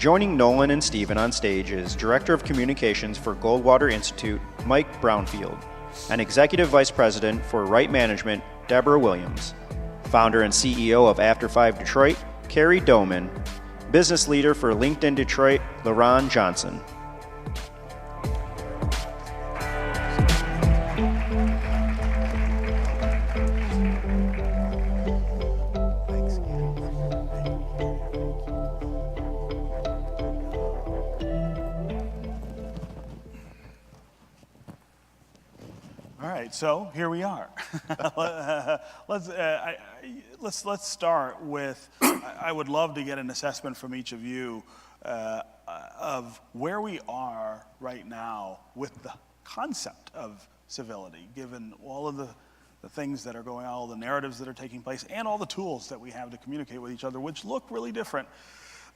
Joining Nolan and Stephen on stage is Director of Communications for Goldwater Institute, Mike Brownfield, and Executive Vice President for Right Management, Deborah Williams, Founder and CEO of After 5 Detroit, Carrie Doman, Business Leader for LinkedIn Detroit, LaRon Johnson. So here we are. Let's start with. I would love to get an assessment from each of you of where we are right now with the concept of civility, given all of the things that are going on, all the narratives that are taking place, and all the tools that we have to communicate with each other, which look really different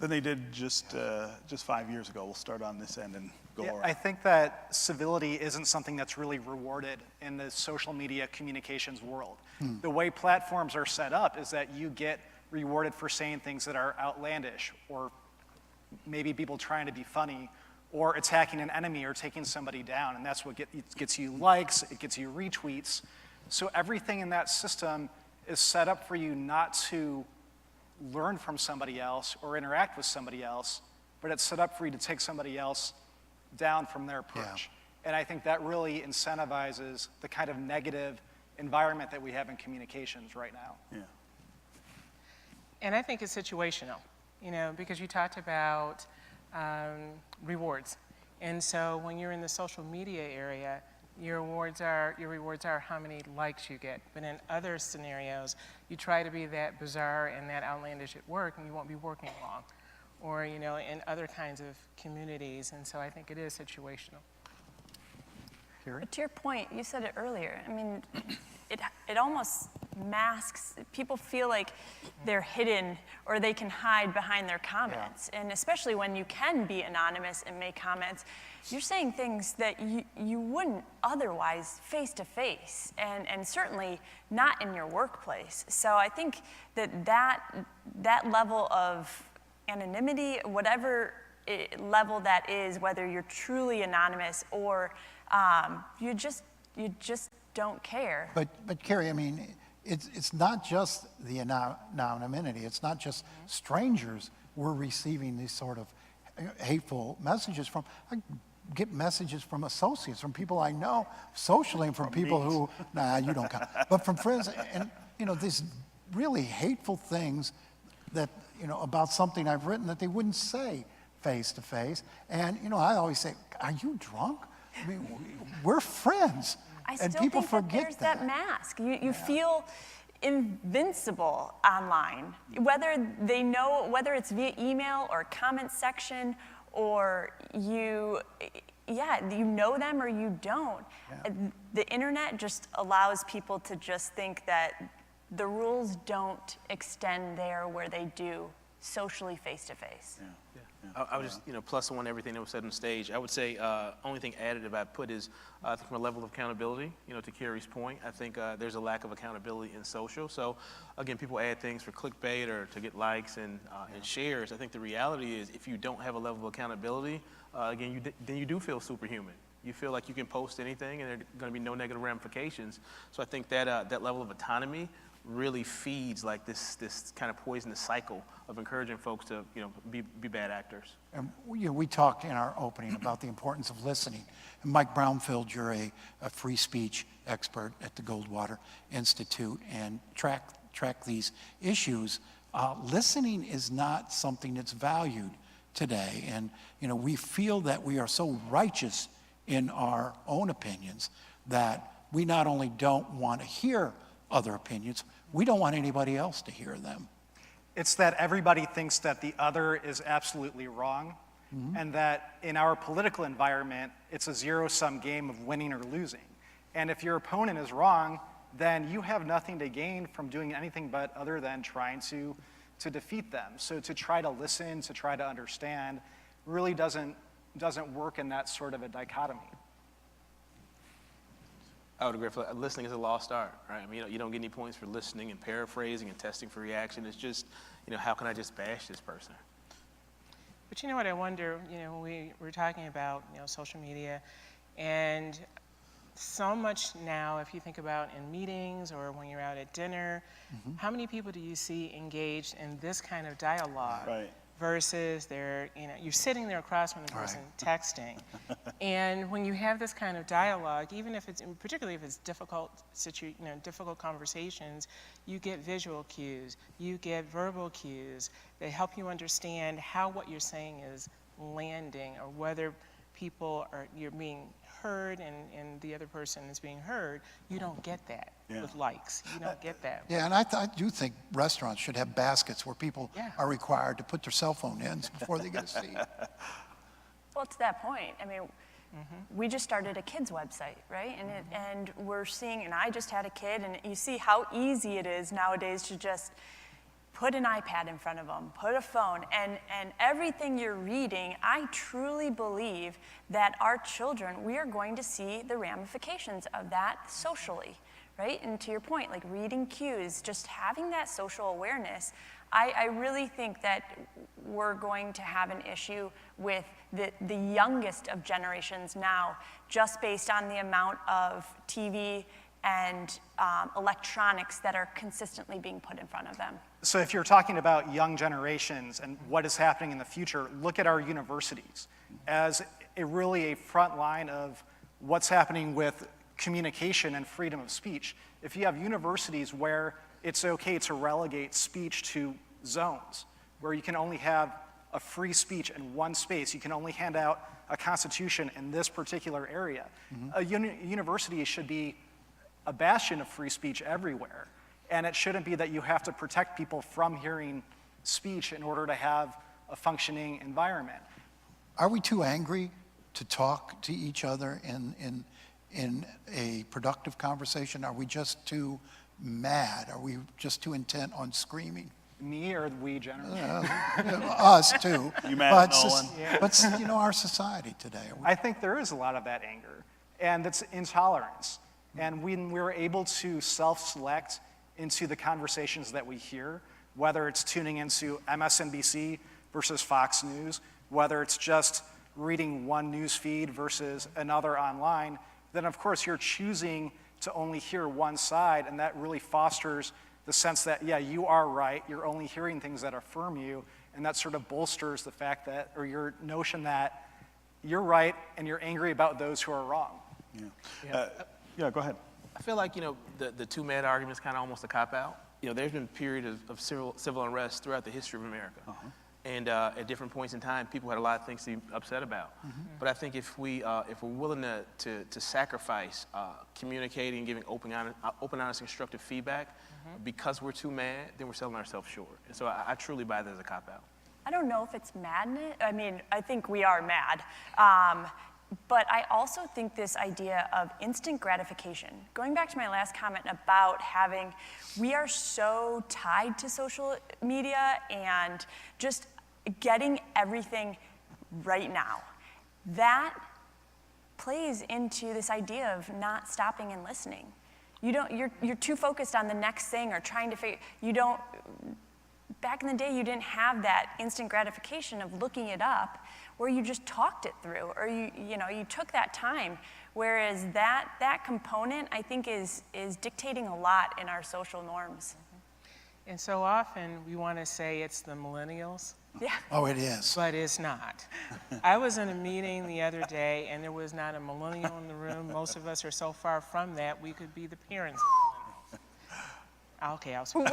than they did just 5 years ago. We'll start on this end and go around. I think that civility isn't something that's really rewarded in the social media communications world. The way platforms are set up is that you get rewarded for saying things that are outlandish, or maybe people trying to be funny, or attacking an enemy or taking somebody down, and that's what gets you likes, it gets you retweets. So everything in that system is set up for you not to learn from somebody else or interact with somebody else, but it's set up for you to take somebody else down from their perch. Yeah. And I think that really incentivizes the kind of negative environment that we have in communications right now. Yeah. And I think it's situational, because you talked about rewards. And so when you're in the social media area, your rewards are how many likes you get. But in other scenarios, you try to be that bizarre and that outlandish at work, and you won't be working long. Or, in other kinds of communities. And so I think it is situational. But to your point, you said it earlier. I mean, it almost masks, people feel like they're hidden or they can hide behind their comments. Yeah. And especially when you can be anonymous and make comments, you're saying things that you wouldn't otherwise face to face, and certainly not in your workplace. So I think that level of anonymity, whatever level that is, whether you're truly anonymous or you just don't care. But Carrie, I mean, it's not just the anonymity. It's not just strangers we're receiving these sort of hateful messages from. I get messages from associates, from people I know socially, and from people who, nah, you don't count. But from friends, and these really hateful things that, about something I've written that they wouldn't say face to face. And, I always say, are you drunk? I mean, we're friends. I still and people think forget that there's that mask. You feel invincible online, whether it's via email or comment section, or you know them or you don't. Yeah. The internet just allows people to just think that the rules don't extend there where they do socially face to face. I would just, plus one everything that was said on stage. I would say only thing additive I'd put is I think from a level of accountability, to Carrie's point, I think there's a lack of accountability in social. So again, people add things for clickbait or to get likes and shares. I think the reality is if you don't have a level of accountability, then you do feel superhuman. You feel like you can post anything and there are going to be no negative ramifications. So I think that that level of autonomy really feeds like this kind of poisonous cycle of encouraging folks to be bad actors. And we talked in our opening about the importance of listening. And Mike Brownfield, you're a free speech expert at the Goldwater Institute and track these issues. Listening is not something that's valued today, and we feel that we are so righteous in our own opinions that we not only don't want to hear other opinions, we don't want anybody else to hear them. It's that everybody thinks that the other is absolutely wrong, and that in our political environment, it's a zero-sum game of winning or losing. And if your opponent is wrong, then you have nothing to gain from doing anything but other than trying to defeat them. So to try to listen, to try to understand, really doesn't work in that sort of a dichotomy. I would agree. Listening is a lost art, right? I mean, you don't get any points for listening and paraphrasing and testing for reaction. It's just, how can I just bash this person? But you know what I wonder, when we were talking about, social media, and so much now, if you think about in meetings or when you're out at dinner, how many people do you see engaged in this kind of dialogue? Right. Versus you're sitting there across from the person texting. And when you have this kind of dialogue, even if particularly if it's difficult conversations, you get visual cues, you get verbal cues that help you understand how what you're saying is landing, or whether you're being heard and the other person is being heard. You don't get that with likes. You don't get that. Yeah, and I do think restaurants should have baskets where people are required to put their cell phone in before they get a seat. Well, to that point, I mean, we just started a kids website, right? And we're seeing, and I just had a kid, and you see how easy it is nowadays to just put an iPad in front of them, put a phone, and everything you're reading, I truly believe that our children, we are going to see the ramifications of that socially, right? And to your point, like reading cues, just having that social awareness, I really think that we're going to have an issue with the youngest of generations now, just based on the amount of TV and electronics that are consistently being put in front of them. So if you're talking about young generations and what is happening in the future, look at our universities as really a front line of what's happening with communication and freedom of speech. If you have universities where it's okay to relegate speech to zones, where you can only have a free speech in one space, you can only hand out a constitution in this particular area. A university should be a bastion of free speech everywhere. And it shouldn't be that you have to protect people from hearing speech in order to have a functioning environment. Are we too angry to talk to each other in a productive conversation? Are we just too mad? Are we just too intent on screaming? Me or we generally? Us too. You mad, Nolan? But our society today. I think there is a lot of that anger, and it's intolerance. And when we're able to self-select into the conversations that we hear, whether it's tuning into MSNBC versus Fox News, whether it's just reading one news feed versus another online, then of course you're choosing to only hear one side, and that really fosters the sense that, yeah, you are right, you're only hearing things that affirm you, and that sort of bolsters the fact that, or your notion that you're right and you're angry about those who are wrong. Yeah, go ahead. I feel like, the two mad argument is kind of almost a cop-out. There's been a period of civil unrest throughout the history of America. And at different points in time, people had a lot of things to be upset about. But I think if we're willing to sacrifice communicating and giving open, honest, constructive feedback, because we're too mad, then we're selling ourselves short. And so I truly buy that as a cop-out. I don't know if it's madness. I mean, I think we are mad. But I also think this idea of instant gratification, going back to my last comment about we are so tied to social media and just getting everything right now. That plays into this idea of not stopping and listening. You're too focused on the next thing or trying to back in the day, you didn't have that instant gratification of looking it up, where you just talked it through, or you took that time. Whereas that component, I think, is dictating a lot in our social norms. And so often we want to say it's the millennials. Yeah. Oh, it is. But it's not. I was in a meeting the other day, and there was not a millennial in the room. Most of us are so far from that, we could be the parents of millennials. Okay, I'll speak.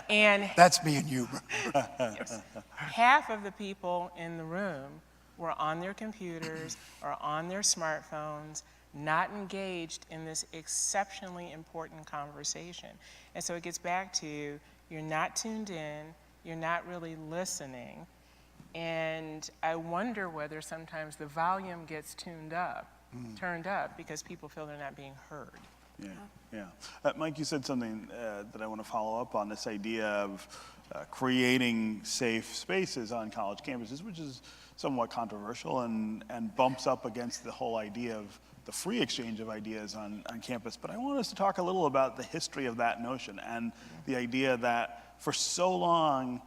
And that's me and you. Yes. Half of the people in the room were on their computers or on their smartphones, not engaged in this exceptionally important conversation. And so it gets back to, you're not tuned in, you're not really listening, and I wonder whether sometimes the volume gets turned up because people feel they're not being heard. Yeah. Mike, you said something that I want to follow up on, this idea of creating safe spaces on college campuses, which is somewhat controversial and bumps up against the whole idea of the free exchange of ideas on campus. But I want us to talk a little about the history of that notion and the idea that for so long,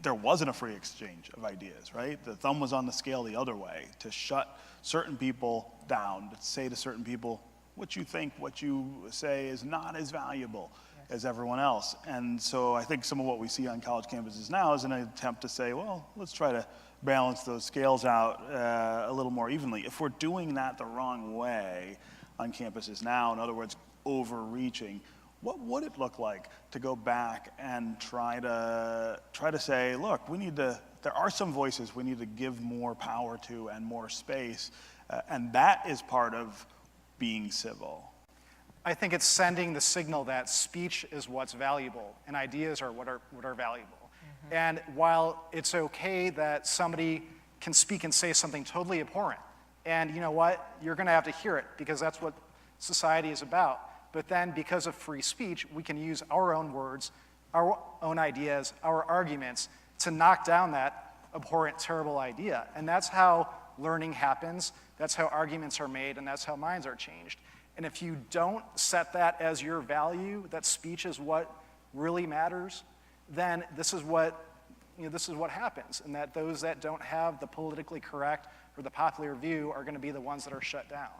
there wasn't a free exchange of ideas, right? The thumb was on the scale the other way, to shut certain people down, to say to certain people, what you think, what you say is not as valuable as everyone else. And so I think some of what we see on college campuses now is an attempt to say, well, let's try to balance those scales out a little more evenly. If we're doing that the wrong way on campuses now, in other words, overreaching, what would it look like to go back and try to say, look, there are some voices we need to give more power to and more space, and that is part of being civil. I think it's sending the signal that speech is what's valuable and ideas are what are valuable. And while it's okay that somebody can speak and say something totally abhorrent, and you know what, you're going to have to hear it because that's what society is about. But then because of free speech, we can use our own words, our own ideas, our arguments to knock down that abhorrent, terrible idea. And that's how learning happens, that's how arguments are made, and that's how minds are changed. And if you don't set that as your value, that speech is what really matters, then this is what happens, and that those that don't have the politically correct or the popular view are going to be the ones that are shut down.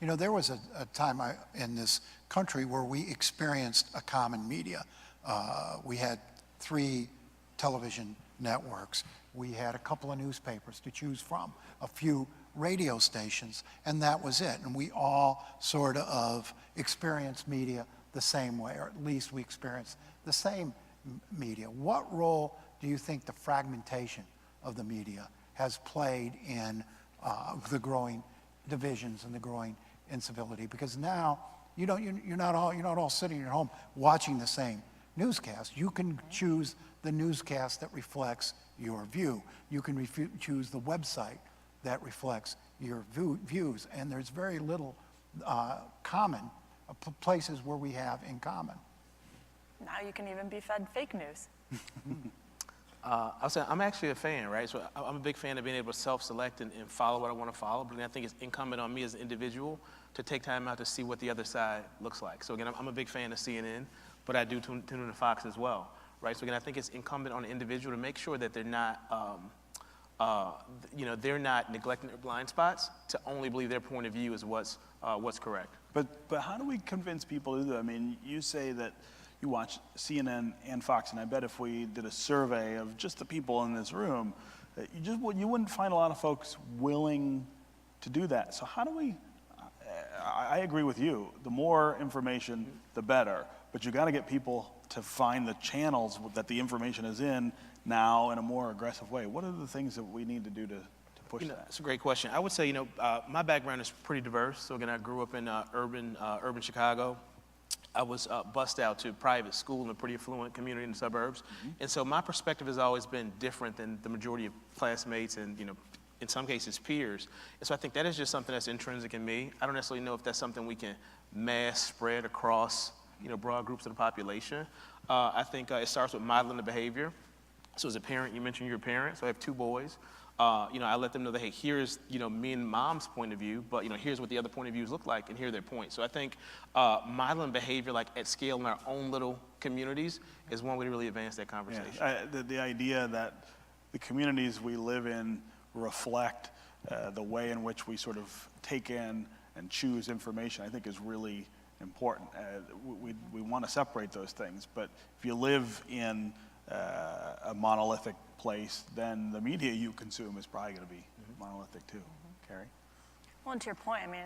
You know, there was a time in this country where we experienced a common media. We had 3 television networks. We had a couple of newspapers to choose from, a few radio stations, and that was it. And we all sort of experienced media the same way, or at least we experienced the same media. What role do you think the fragmentation of the media has played in the growing divisions and the growing incivility? Because now you're not all sitting at home watching the same newscast. You can choose the newscast that reflects your view. You can choose the website that reflects your views, and there's very little common places where we have in common. Now you can even be fed fake news. I'll say I'm actually a fan, right? So I'm a big fan of being able to self-select and follow what I want to follow, but I think it's incumbent on me as an individual to take time out to see what the other side looks like. So again, I'm a big fan of CNN, but I do tune into Fox as well, right? So again, I think it's incumbent on the individual to make sure that they're not, they're not neglecting their blind spots to only believe their point of view is what's correct. But how do we convince people to do that? I mean, you say that you watch CNN and Fox, and I bet if we did a survey of just the people in this room, you wouldn't find a lot of folks willing to do that. So how do we, I agree with you, the more information, the better, but you gotta get people to find the channels that the information is in now in a more aggressive way. What are the things that we need to do to push that? That's a great question. I would say, my background is pretty diverse. So again, I grew up in urban Chicago. I was bused out to private school in a pretty affluent community in the suburbs. And so my perspective has always been different than the majority of classmates and, in some cases, peers. And so I think that is just something that's intrinsic in me. I don't necessarily know if that's something we can mass spread across, broad groups of the population. I think it starts with modeling the behavior. So as a parent, you mentioned you're a parent, so I have 2 boys. I let them know that, hey, here's, me and mom's point of view, but, here's what the other point of views look like, and here are their points. So I think modeling behavior, like at scale in our own little communities, is one way to really advance that conversation. Yeah, the idea that the communities we live in reflect the way in which we sort of take in and choose information, I think is really important. We want to separate those things, but if you live in a monolithic place, then the media you consume is probably going to be monolithic too. Carrie? Well, and to your point, I mean,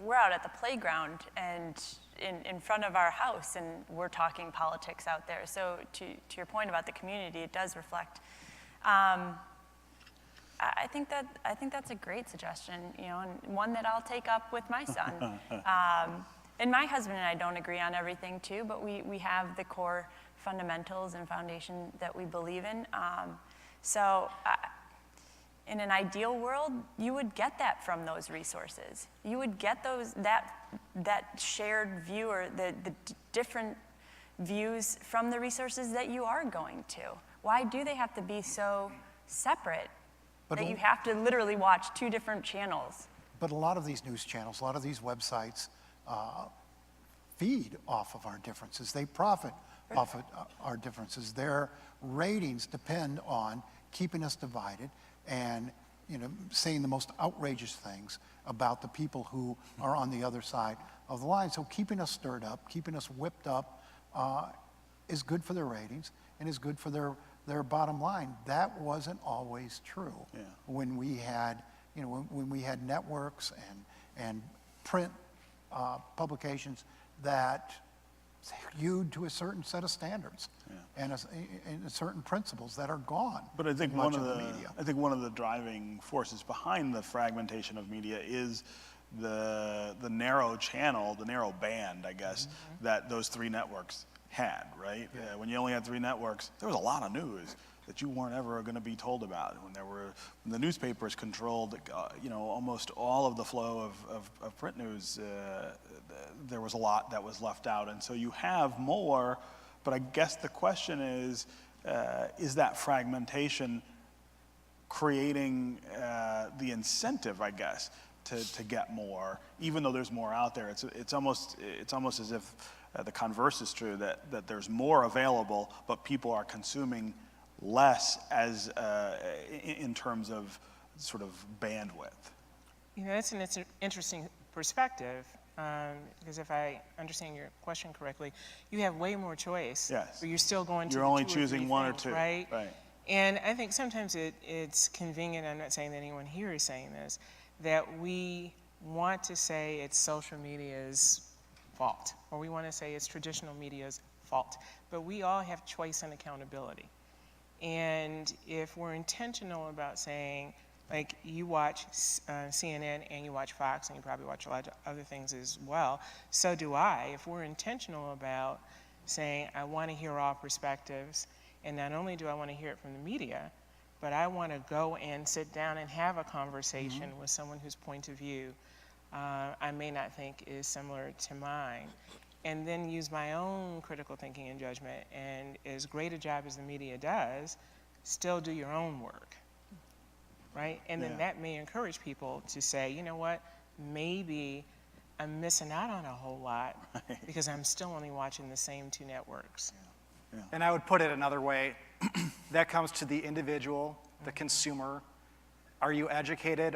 we're out at the playground and in front of our house, and we're talking politics out there. So to your point about the community, it does reflect. I think that's a great suggestion, and one that I'll take up with my son. And my husband and I don't agree on everything too, but we have the core fundamentals and foundation that we believe in. In an ideal world, you would get that from those resources. You would get that shared view or the different views from the resources that you are going to. Why do they have to be so separate that you have to literally watch 2 different channels? But a lot of these news channels, a lot of these websites feed off of our differences. They profit off of our differences. Their ratings depend on keeping us divided and, you know, saying the most outrageous things about the people who are on the other side of the line. So keeping us stirred up, keeping us whipped up is good for their ratings and is good for their bottom line. That wasn't always true when we had, you know, when we had networks and print publications that hewed to a certain set of standards and certain principles that are gone. But I think in much of the media. I think one of the driving forces behind the fragmentation of media is the narrow channel, the narrow band, I guess, that those three networks had, right? When you only had three networks, there was a lot of news that you weren't ever going to be told about. When the newspapers controlled, you know, almost all of the flow of print news, there was a lot that was left out. And so you have more, but I guess the question is that fragmentation creating the incentive, I guess, to get more, even though there's more out there? It's almost as if the converse is true, that there's more available, but people are consuming less as in terms of sort of bandwidth. You know, that's an interesting perspective, because if I understand your question correctly, you have way more choice. Yes. But you're still going to You're the only two or choosing three one or things, two, right? right. And I think sometimes it's convenient, I'm not saying that anyone here is saying this, that we want to say it's social media's fault, or we want to say it's traditional media's fault. But we all have choice and accountability. And if we're intentional about saying, like, you watch CNN and you watch Fox, and you probably watch a lot of other things as well, so do I. If we're intentional about saying, I want to hear all perspectives, and not only do I want to hear it from the media, but I want to go and sit down and have a conversation with someone whose point of view I may not think is similar to mine, and then use my own critical thinking and judgment, and as great a job as the media does, still do your own work, right? And then that may encourage people to say, you know what, maybe I'm missing out on a whole lot because I'm still only watching the same two networks. And I would put it another way, that comes to the individual, the consumer. Are you educated?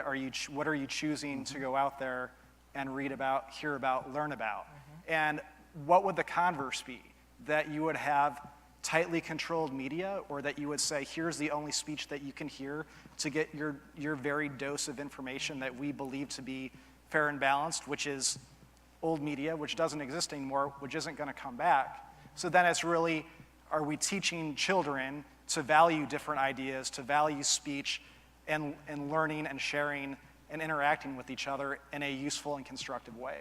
What are you choosing to go out there and read about, hear about, learn about? And what would the converse be? That you would have tightly controlled media, or that you would say, here's the only speech that you can hear to get your varied dose of information that we believe to be fair and balanced, which is old media, which doesn't exist anymore, which isn't going to come back. So then it's really, are we teaching children to value different ideas, to value speech, and learning and sharing and interacting with each other in a useful and constructive way?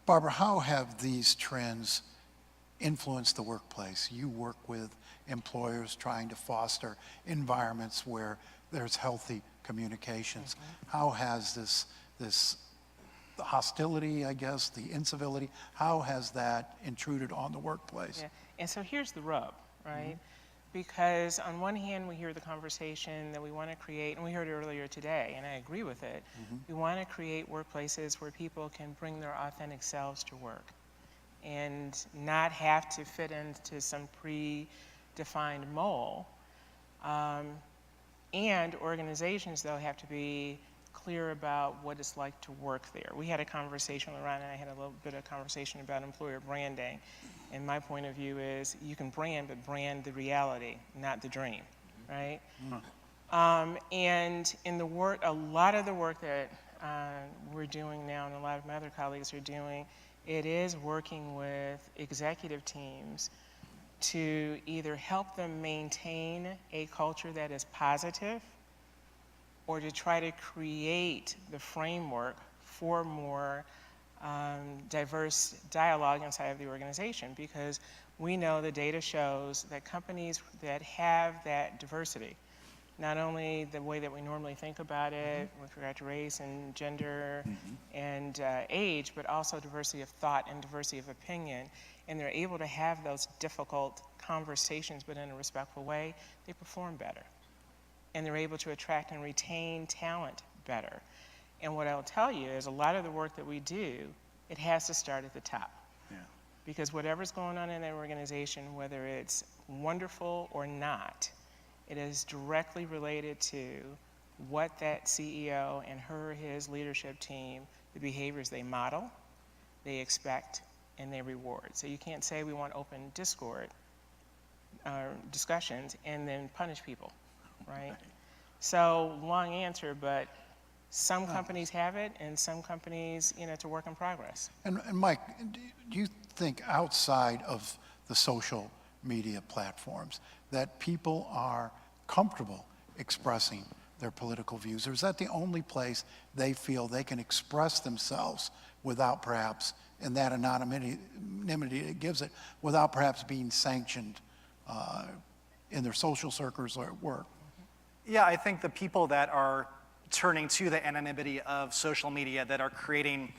Barbara, how have these trends influenced the workplace? You work with employers trying to foster environments where there's healthy communications. How has this the hostility, I guess, the incivility, how has that intruded on the workplace? Yeah. And so here's the rub, right? Because on one hand, we hear the conversation that we want to create, and we heard it earlier today, and I agree with it. We want to create workplaces where people can bring their authentic selves to work and not have to fit into some predefined mold. And organizations, though, have to be clear about what it's like to work there. We had a conversation, Lorraine and I had a little bit of conversation about employer branding. And my point of view is you can brand, but brand the reality, not the dream, right? And in the work, a lot of the work that we're doing now, and a lot of my other colleagues are doing, it is working with executive teams to either help them maintain a culture that is positive, or to try to create the framework for more diverse dialogue inside of the organization, because we know the data shows that companies that have that diversity, not only the way that we normally think about it with regard to race and gender and age, but also diversity of thought and diversity of opinion, and they're able to have those difficult conversations but in a respectful way, they perform better. And they're able to attract and retain talent better. And what I'll tell you is a lot of the work that we do, it has to start at the top. Because whatever's going on in that organization, whether it's wonderful or not, it is directly related to what that CEO and her or his leadership team, the behaviors they model, they expect, and they reward. So you can't say we want open discussions and then punish people, right? So long answer, but some companies have it and some companies, it's a work in progress. And Mike, do you think outside of the social media platforms that people are comfortable expressing their political views? Or is that the only place they feel they can express themselves without perhaps, in that anonymity it gives it, without perhaps being sanctioned in their social circles or at work? Yeah, I think the people that are turning to the anonymity of social media, that are creating,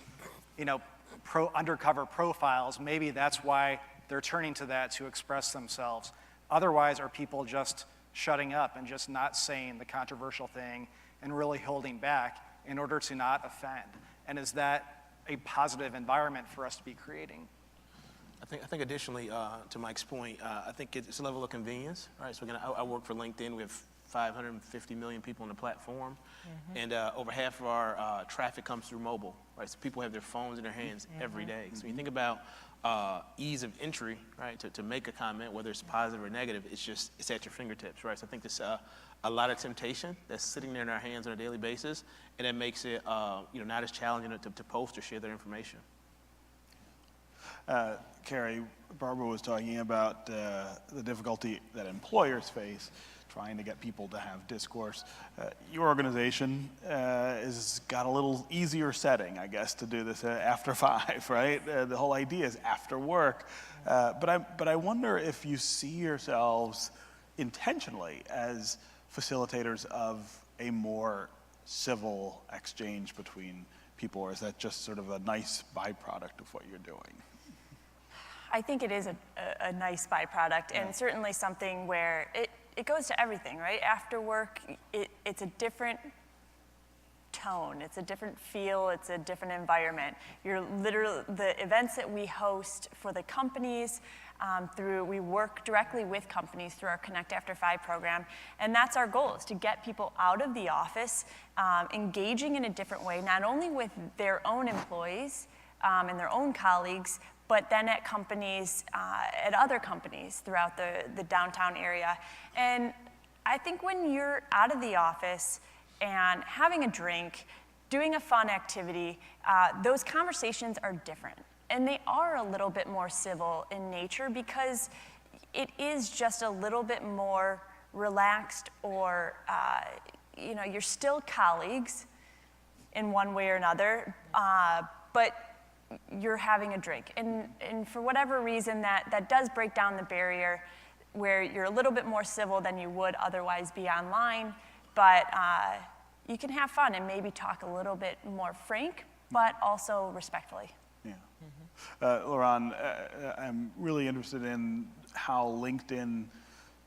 undercover profiles, maybe that's why they're turning to that to express themselves. Otherwise, are people just shutting up and just not saying the controversial thing and really holding back in order to not offend? And is that a positive environment for us to be creating? I think additionally, to Mike's point, I think it's a level of convenience, right? So again, I work for LinkedIn. We have 550 million people on the platform, and over half of our traffic comes through mobile, right? So people have their phones in their hands every day. So when you think about ease of entry, right, to make a comment, whether it's positive or negative, it's at your fingertips, right? So I think there's a lot of temptation that's sitting there in our hands on a daily basis, and that makes it not as challenging to post or share their information. Carrie, Barbara was talking about the difficulty that employers face trying to get people to have discourse. Your organization has got a little easier setting, I guess, to do this after 5, right? The whole idea is after work. But I wonder if you see yourselves intentionally as facilitators of a more civil exchange between people, or is that just sort of a nice byproduct of what you're doing? I think it is a nice byproduct, and certainly something where it goes to everything, right? After work, it's a different tone, it's a different feel, it's a different environment. You're literally, the events that we host for the companies, we work directly with companies through our Connect After 5 program, and that's our goal, is to get people out of the office, engaging in a different way, not only with their own employees and their own colleagues, but then at companies, at other companies throughout the downtown area. And I think when you're out of the office and having a drink, doing a fun activity, those conversations are different. And they are a little bit more civil in nature because it is just a little bit more relaxed, or you're still colleagues in one way or another, but you're having a drink. And for whatever reason, that does break down the barrier where you're a little bit more civil than you would otherwise be online, but you can have fun and maybe talk a little bit more frank, but also respectfully. Yeah. Laurent, I'm really interested in how LinkedIn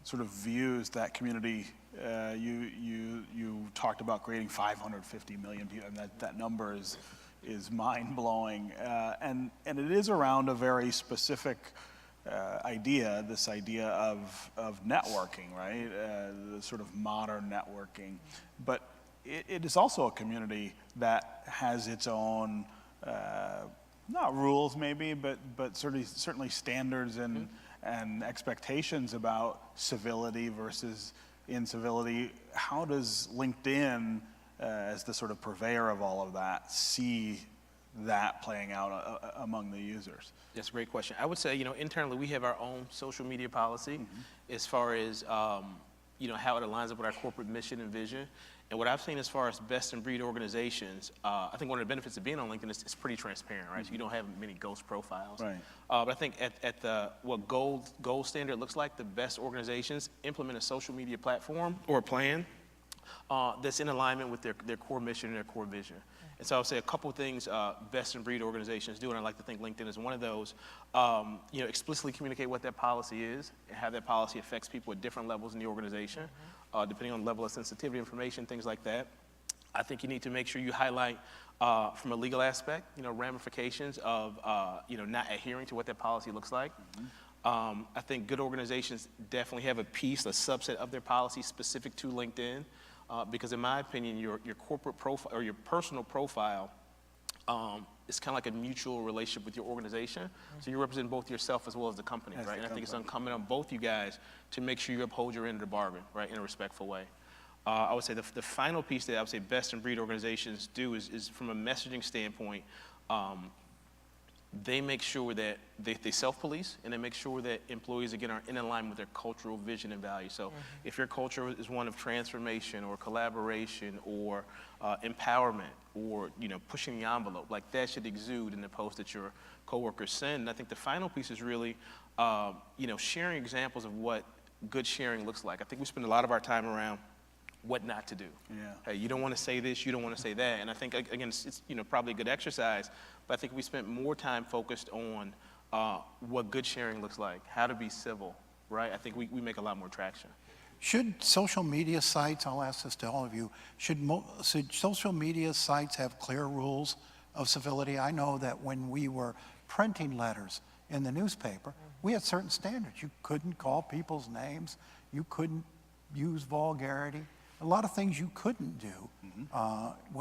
sort of views that community. You talked about creating 550 million people, and that number is mind-blowing, and it is around a very specific idea, this idea of networking, right? The sort of modern networking. But it is also a community that has its own, not rules maybe, but certainly standards and expectations about civility versus incivility. How does LinkedIn, as the sort of purveyor of all of that, see that playing out among the users? That's a great question. I would say, internally we have our own social media policy as far as, how it aligns up with our corporate mission and vision. And what I've seen as far as best in breed organizations, I think one of the benefits of being on LinkedIn is it's pretty transparent, right? So you don't have many ghost profiles. Right. But I think at the what gold standard looks like, the best organizations implement a social media platform or a plan that's in alignment with their core mission and their core vision. And so I would say a couple of things best in breed organizations do, and I like to think LinkedIn is one of those. Explicitly communicate what that policy is and how that policy affects people at different levels in the organization, depending on the level of sensitivity, information, things like that. I think you need to make sure you highlight from a legal aspect, ramifications of, not adhering to what that policy looks like. I think good organizations definitely have a subset of their policy specific to LinkedIn, because in my opinion, your corporate profile or your personal profile it's kind of like a mutual relationship with your organization. So you represent both yourself as well as the company, right? And I think it's incumbent on both you guys to make sure you uphold your end of the bargain, right, in a respectful way. I would say the final piece that I would say best in breed organizations do is from a messaging standpoint, they make sure that they self-police, and they make sure that employees, again, are in alignment with their cultural vision and value. So if your culture is one of transformation or collaboration or empowerment or, pushing the envelope, like that should exude in the post that your coworkers send. And I think the final piece is really, sharing examples of what good sharing looks like. I think we spend a lot of our time around what not to do. Yeah. Hey, you don't want to say this, you don't want to say that. And I think, again, it's probably a good exercise, but I think we spent more time focused on what good sharing looks like, how to be civil, right? I think we make a lot more traction. Should social media sites, I'll ask this to all of you, should social media sites have clear rules of civility? I know that when we were printing letters in the newspaper, we had certain standards. You couldn't call people's names, you couldn't use vulgarity. A lot of things you couldn't do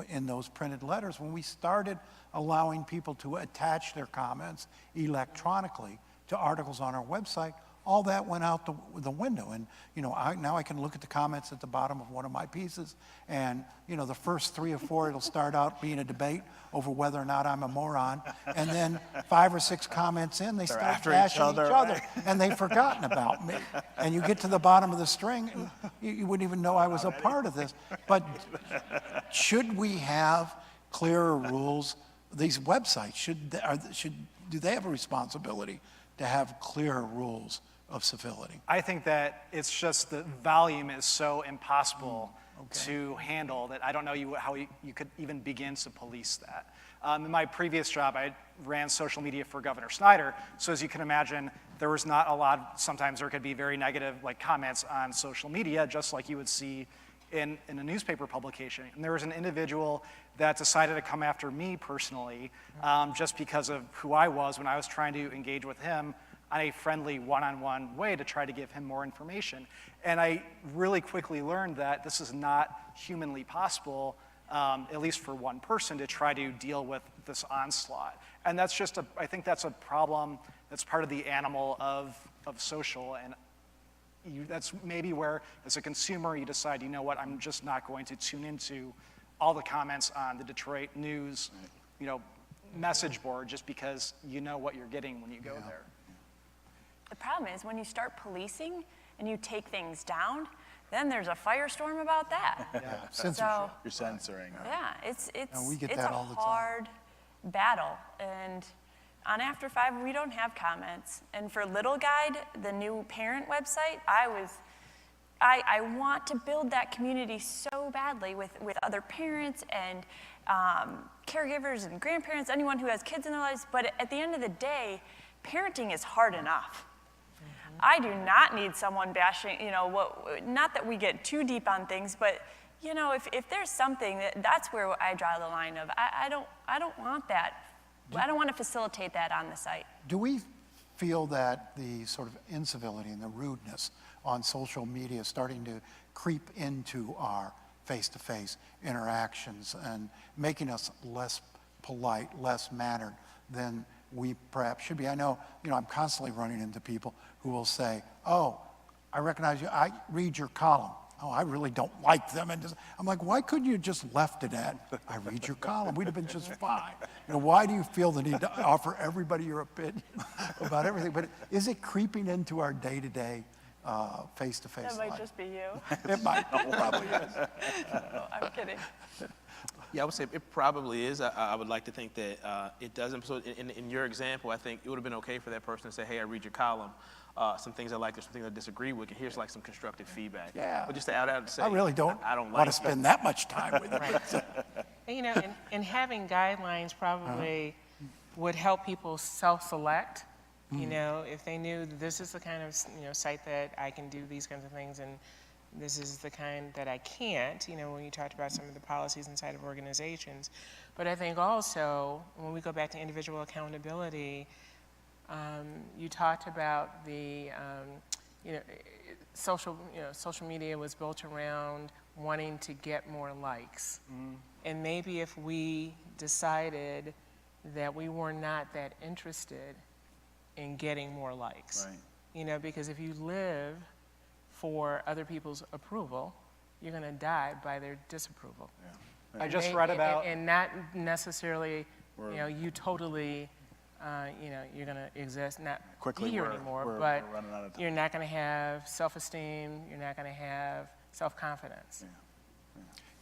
in those printed letters. When we started allowing people to attach their comments electronically to articles on our website, all that went out the window. And now I can look at the comments at the bottom of one of my pieces, and the first 3 or 4, it'll start out being a debate over whether or not I'm a moron, and then 5 or 6 comments in, they start bashing each other, and they've forgotten about me. And you get to the bottom of the string, and you wouldn't even know I was a part of this. But should we have clearer rules? These websites, do they have a responsibility to have clearer rules of civility? I think that it's just the volume is so impossible to handle that I don't know how you could even begin to police that. In my previous job, I ran social media for Governor Snyder, so as you can imagine, there was not a lot, sometimes there could be very negative comments on social media, just like you would see in a newspaper publication. And there was an individual that decided to come after me personally, just because of who I was when I was trying to engage with him on a friendly one-on-one way to try to give him more information. And I really quickly learned that this is not humanly possible, at least for one person, to try to deal with this onslaught. And that's just I think that's a problem that's part of the animal of social, and that's maybe where, as a consumer, you decide, you know what, I'm just not going to tune into all the comments on the Detroit News, message board, just because you know what you're getting when you go there. The problem is when you start policing and you take things down, then there's a firestorm about that. Yeah, censorship. So, You're censoring. yeah, it's we get it's that a all the time. hard battle. And on After 5, we don't have comments. And for Little Guide, the new parent website, I want to build that community so badly with other parents and caregivers and grandparents, anyone who has kids in their lives. But at the end of the day, parenting is hard enough. I do not need someone bashing, not that we get too deep on things, but if there's something, that's where I draw the line of, I don't want that. I don't want to facilitate that on the site. Do we feel that the sort of incivility and the rudeness on social media is starting to creep into our face-to-face interactions and making us less polite, less mannered than we perhaps should be? I know, I'm constantly running into people who will say, oh, I recognize you, I read your column. Oh, I really don't like them. And I'm like, why couldn't you just left it at, I read your column? We'd have been just fine. Why do you feel the need to offer everybody your opinion about everything? But is it creeping into our day-to-day face-to-face life? That might just be you. It might, probably is. Oh, I'm kidding. Yeah, I would say it probably is. I would like to think that it doesn't. So in your example, I think it would have been okay for that person to say, hey, I read your column. Some things I like, there's some things I disagree with, and here's some constructive feedback. Yeah. But just to out say, I really don't want to spend that much time with it. And having guidelines probably would help people self-select. If they knew this is the kind of site that I can do these kinds of things, and this is the kind that I can't, you know, when you talked about some of the policies inside of organizations. But I think also, when we go back to individual accountability, you talked about the, social media was built around wanting to get more likes. And maybe if we decided that we were not that interested in getting more likes. Right. You know, because if you live for other people's approval, you're going to die by their disapproval. I just read about, And not necessarily, you totally, you're going to exist, not Quickly, be here we're- anymore, we're but running out of time. you're not going to have self-esteem, you're not going to have self-confidence.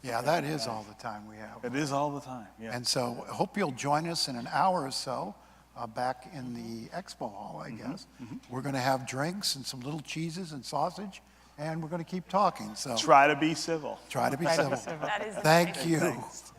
Yeah, that is all the time we have. It is all the time, yeah. And so I hope you'll join us in an hour or so back in the expo hall, I guess. We're going to have drinks and some little cheeses and sausage, and we're going to keep talking. So Try to be civil. try to be Try to be civil. civil. That is Thank you. Thanks.